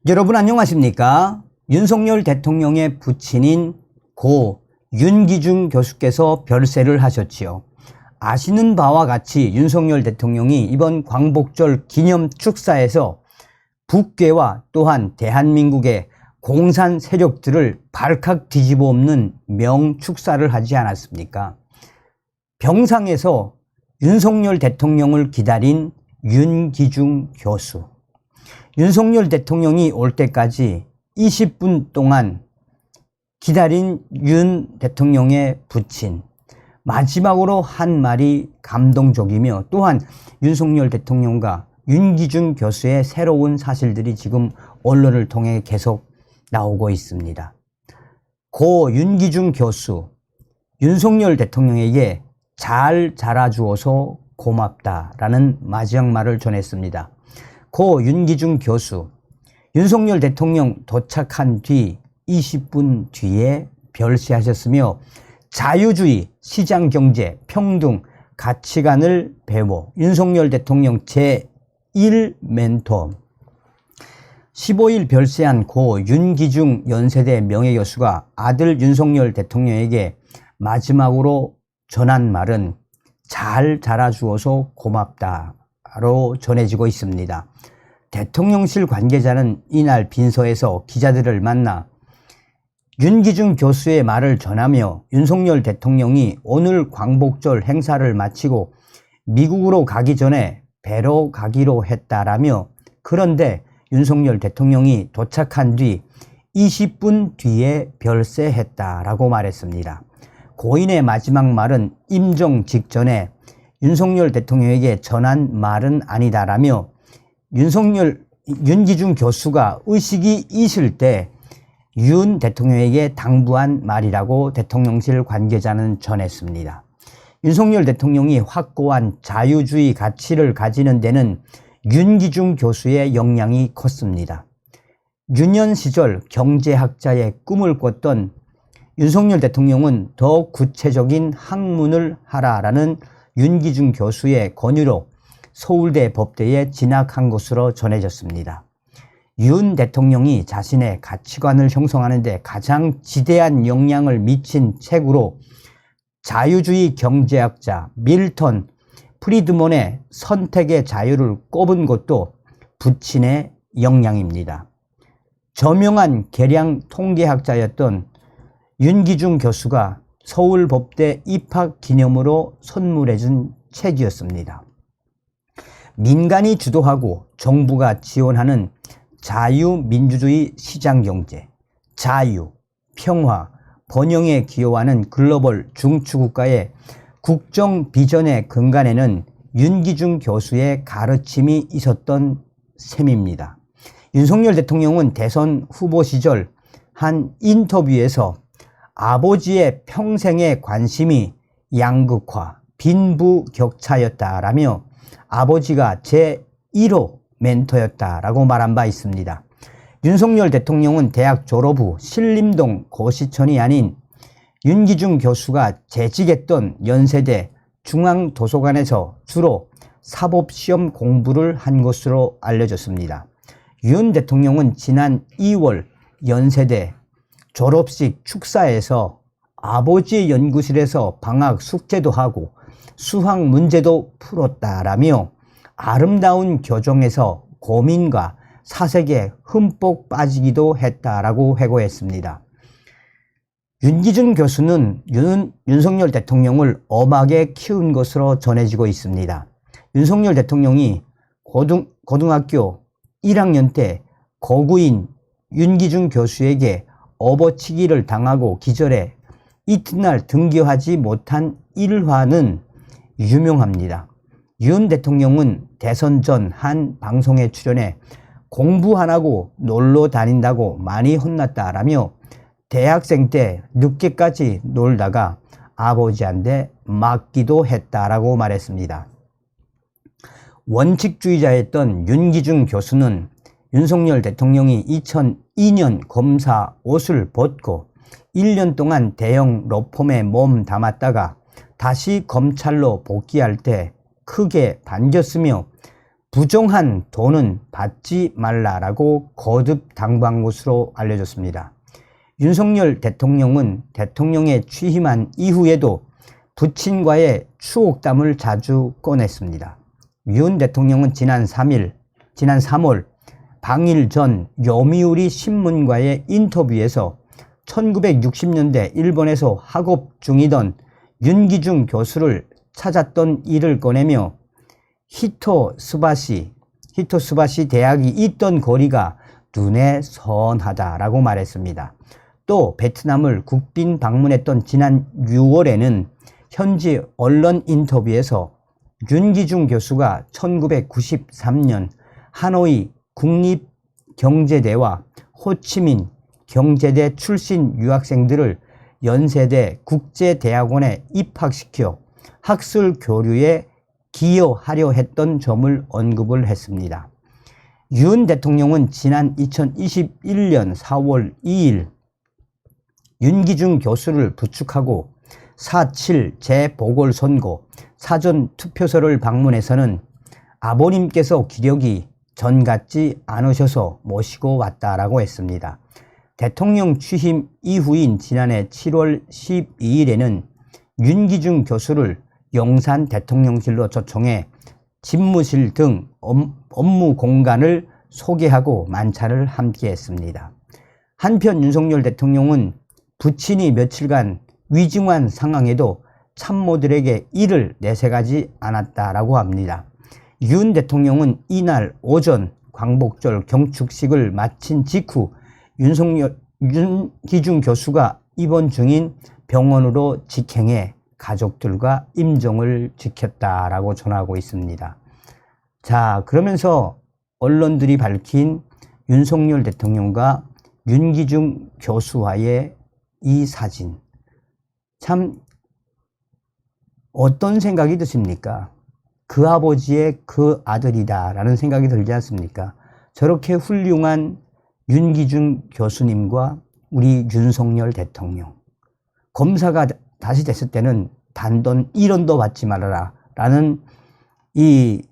여러분 안녕하십니까? 윤석열 대통령의 부친인 고 윤기중 교수께서 별세를 하셨지요. 아시는 바와 같이 윤석열 대통령이 이번 광복절 기념 축사에서 북괴와 또한 대한민국의 공산 세력들을 발칵 뒤집어 엎는 명축사를 하지 않았습니까? 병상에서 윤석열 대통령을 기다린 윤기중 교수. 윤석열 대통령이 올 때까지 20분 동안 기다린 윤 대통령의 부친. 마지막으로 한 말이 감동적이며 또한 윤석열 대통령과 윤기중 교수의 새로운 사실들이 지금 언론을 통해 계속 나오고 있습니다. 고 윤기중 교수, 윤석열 대통령에게 잘 자라주어서 고맙다라는 마지막 말을 전했습니다. 고 윤기중 교수, 윤석열 대통령 도착한 뒤 20분 뒤에 별세하셨으며 자유주의, 시장경제, 평등, 가치관을 배워 윤석열 대통령 제1 멘토 15일 별세한 고 윤기중 연세대 명예교수가 아들 윤석열 대통령에게 마지막으로 전한 말은 잘 자라주어서 고맙다로 전해지고 있습니다. 대통령실 관계자는 이날 빈서에서 기자들을 만나 윤기중 교수의 말을 전하며 윤석열 대통령이 오늘 광복절 행사를 마치고 미국으로 가기 전에 뵈러 가기로 했다라며 그런데 윤석열 대통령이 도착한 뒤 20분 뒤에 별세했다라고 말했습니다. 고인의 마지막 말은 임종 직전에 윤석열 대통령에게 전한 말은 아니다라며 윤기중 교수가 의식이 있을 때 윤 대통령에게 당부한 말이라고 대통령실 관계자는 전했습니다. 윤석열 대통령이 확고한 자유주의 가치를 가지는 데는 윤기중 교수의 역량이 컸습니다. 유년 시절 경제학자의 꿈을 꿨던 윤석열 대통령은 더 구체적인 학문을 하라라는 윤기중 교수의 권유로 서울대 법대에 진학한 것으로 전해졌습니다. 윤 대통령이 자신의 가치관을 형성하는 데 가장 지대한 영향을 미친 책으로 자유주의 경제학자 밀턴 프리드먼의 선택의 자유를 꼽은 것도 부친의 역량입니다. 저명한 계량 통계학자였던 윤기중 교수가 서울법대 입학 기념으로 선물해준 책이었습니다. 민간이 주도하고 정부가 지원하는 자유민주주의 시장경제, 자유, 평화, 번영에 기여하는 글로벌 중추국가의 국정 비전의 근간에는 윤기중 교수의 가르침이 있었던 셈입니다. 윤석열 대통령은 대선 후보 시절 한 인터뷰에서 아버지의 평생의 관심이 양극화, 빈부격차였다라며 아버지가 제1호 멘토였다라고 말한 바 있습니다. 윤석열 대통령은 대학 졸업 후 신림동 고시촌이 아닌 윤기중 교수가 재직했던 연세대 중앙도서관에서 주로 사법시험 공부를 한 것으로 알려졌습니다. 윤 대통령은 지난 2월 연세대 졸업식 축사에서 아버지의 연구실에서 방학 숙제도 하고 수학 문제도 풀었다라며 아름다운 교정에서 고민과 사색에 흠뻑 빠지기도 했다라고 회고했습니다. 윤기중 교수는 윤석열 대통령을 엄하게 키운 것으로 전해지고 있습니다. 윤석열 대통령이 고등학교 1학년 때 고구인 윤기중 교수에게 업어치기를 당하고 기절해 이튿날 등교하지 못한 일화는 유명합니다. 윤 대통령은 대선 전 한 방송에 출연해 공부 안 하고 놀러 다닌다고 많이 혼났다라며 대학생 때 늦게까지 놀다가 아버지한테 맞기도 했다라고 말했습니다. 원칙주의자였던 윤기중 교수는 윤석열 대통령이 2002년 검사 옷을 벗고 1년 동안 대형 로펌에 몸 담았다가 다시 검찰로 복귀할 때 크게 반겼으며 부정한 돈은 받지 말라라고 거듭 당부한 것으로 알려졌습니다. 윤석열 대통령은 대통령에 취임한 이후에도 부친과의 추옥담을 자주 꺼냈습니다. 윤 대통령은 지난 3월 방일 전 요미우리 신문과의 인터뷰에서 1960년대 일본에서 학업 중이던 윤기중 교수를 찾았던 일을 꺼내며 히토스바시 대학이 있던 거리가 눈에 선하다라고 말했습니다. 또 베트남을 국빈 방문했던 지난 6월에는 현지 언론 인터뷰에서 윤기중 교수가 1993년 하노이 국립경제대와 호치민 경제대 출신 유학생들을 연세대 국제대학원에 입학시켜 학술 교류에 기여하려 했던 점을 언급을 했습니다. 윤 대통령은 지난 2021년 4월 2일 윤기중 교수를 부축하고 4.7 재보궐선거 사전투표소를 방문해서는 아버님께서 기력이 전 같지 않으셔서 모시고 왔다라고 했습니다. 대통령 취임 이후인 지난해 7월 12일에는 윤기중 교수를 용산 대통령실로 초청해 집무실 등 업무 공간을 소개하고 만찬을 함께 했습니다. 한편 윤석열 대통령은 부친이 며칠간 위중한 상황에도 참모들에게 일을 내색하지 않았다라고 합니다. 윤 대통령은 이날 오전 광복절 경축식을 마친 직후 윤기중 교수가 입원 중인 병원으로 직행해 가족들과 임종을 지켰다라고 전하고 있습니다. 자, 그러면서 언론들이 밝힌 윤석열 대통령과 윤기중 교수와의 이 사진, 참 어떤 생각이 드십니까? 그 아버지의 그 아들이다 라는 생각이 들지 않습니까? 저렇게 훌륭한 윤기중 교수님과 우리 윤석열 대통령, 검사가 다시 됐을 때는 단돈 1원도 받지 말아라 라는 이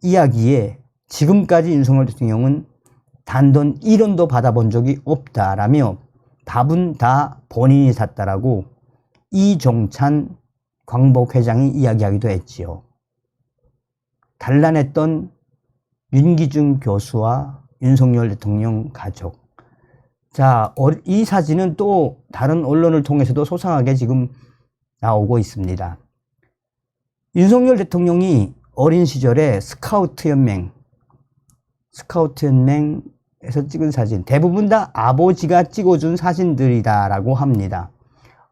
이야기에 지금까지 윤석열 대통령은 단돈 1원도 받아본 적이 없다라며 밥은 다 본인이 샀다라고 이종찬 광복회장이 이야기하기도 했지요. 단란했던 윤기중 교수와 윤석열 대통령 가족. 자, 이 사진은 또 다른 언론을 통해서도 소상하게 지금 나오고 있습니다. 윤석열 대통령이 어린 시절에 스카우트 연맹에서 찍은 사진, 대부분 다 아버지가 찍어준 사진들이다라고 합니다.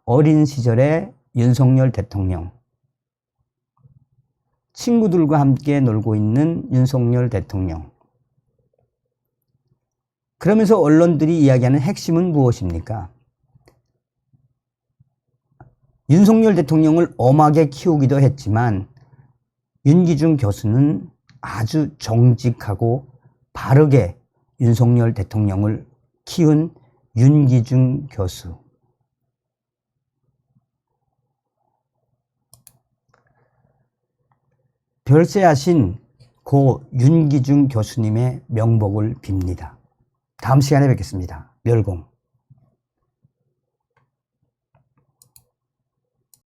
어린 시절에 윤석열 대통령, 친구들과 함께 놀고 있는 윤석열 대통령. 그러면서 언론들이 이야기하는 핵심은 무엇입니까? 윤석열 대통령을 엄하게 키우기도 했지만 윤기중 교수는 아주 정직하고 바르게 윤석열 대통령을 키운 윤기중 교수. 별세하신 고 윤기중 교수님의 명복을 빕니다. 다음 시간에 뵙겠습니다. 멸공.